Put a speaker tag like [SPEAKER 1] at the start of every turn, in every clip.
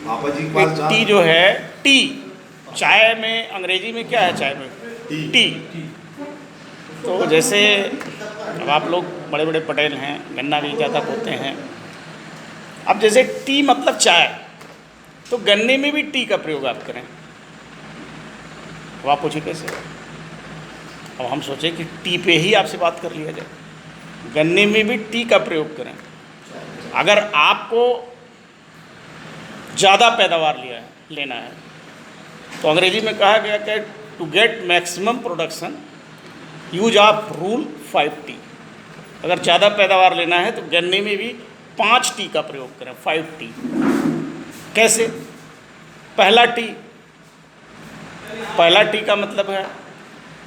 [SPEAKER 1] पापा जी के पास
[SPEAKER 2] टी जो है, टी चाय में अंग्रेजी में क्या है, चाय में टी। तो जैसे अब आप लोग बड़े बड़े पटेल हैं, गन्ना भी ज़्यादा बोते हैं। अब जैसे टी मतलब चाय, तो गन्ने में भी टी का प्रयोग आप करें। अब आप पूछिए कैसे। अब हम सोचे कि टी पे ही आपसे बात कर लिया जाए। गन्ने में भी टी का प्रयोग करें। अगर आपको ज़्यादा पैदावार लेना है तो अंग्रेजी में कहा गया कि to get maximum production use of rule 5T। अगर ज़्यादा पैदावार लेना है तो गन्ने में भी 5T का प्रयोग करें, 5T। कैसे? पहला टी का मतलब है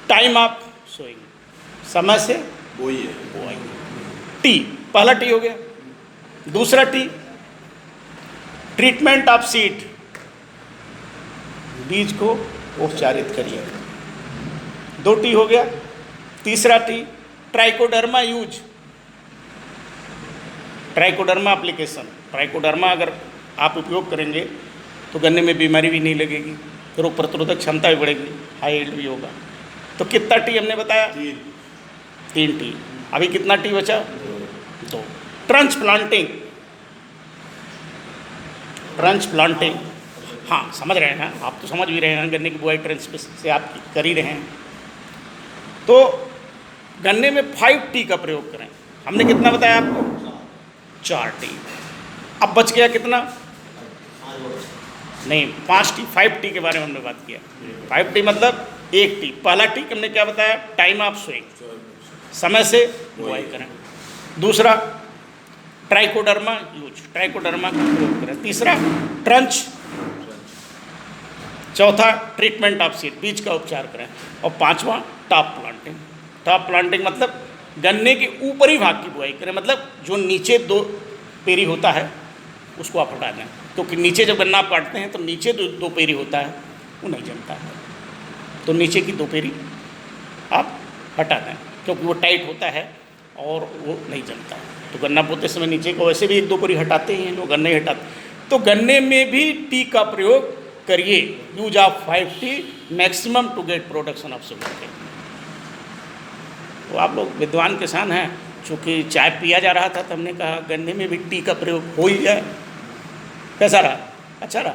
[SPEAKER 2] टाइम ऑफ सोइंग, समय से बोआई। टी, पहला टी हो गया। दूसरा टी ट्रीटमेंट ऑफ सीड, बीज को उपचारित करिए, 2 टी हो गया। तीसरा T trichoderma use, trichoderma application. Trichoderma अगर आप उपयोग करेंगे तो गन्ने में बीमारी भी नहीं लगेगी, रोग प्रतिरोधक क्षमता भी बढ़ेगी, हाई यील्ड भी होगा। तो कितना टी हमने बताया? 3 टी। अभी कितना टी बचा? 2। ट्रंच प्लांटिंग, हाँ समझ रहे हैं आप, तो समझ भी रहे हैं, गन्ने की बुआई ट्रंच से आप कर ही रहे हैं। तो गन्ने में 5T का प्रयोग करें। हमने कितना बताया आपको? 4 टी। अब बच गया कितना? नहीं, 5T, 5T के बारे में हमने बात किया। 5T मतलब 1 टी। पहला टी हमने क्या बताया? टाइम ऑफ सोइंग, समय से बुआई करें। दूसरा ट्राइकोडर्मा यूज, ट्राइकोडर्मा का प्रयोग करें। तीसरा ट्रंच। चौथा ट्रीटमेंट ऑफ सीड, बीज का उपचार करें। और पांचवा टॉप प्लांटिंग। टॉप प्लांटिंग मतलब गन्ने के ऊपरी भाग की बुआई करें, मतलब जो नीचे 2 पेरी होता है उसको आप हटा दें, क्योंकि नीचे जब गन्ना आप काटते हैं तो नीचे 2 पेरी होता है वो नहीं जमता है, तो नीचे की 2 पेरी आप हटा दें, क्योंकि वो टाइट होता है और वो नहीं जमता है। तो गन्ना बोते समय नीचे को वैसे भी 1-2 पेरी हटाते ही हैं लोग, गन्ने हटाते। तो गन्ने में भी टी का प्रयोग करिए, use of 5T maximum to get production of sugar. तो आप लोग विद्वान किसान हैं, चूँकि चाय पिया जा रहा था तो हमने कहा गन्ने में भी टी का प्रयोग हो ही जाए। कैसा रहा? अच्छा रहा।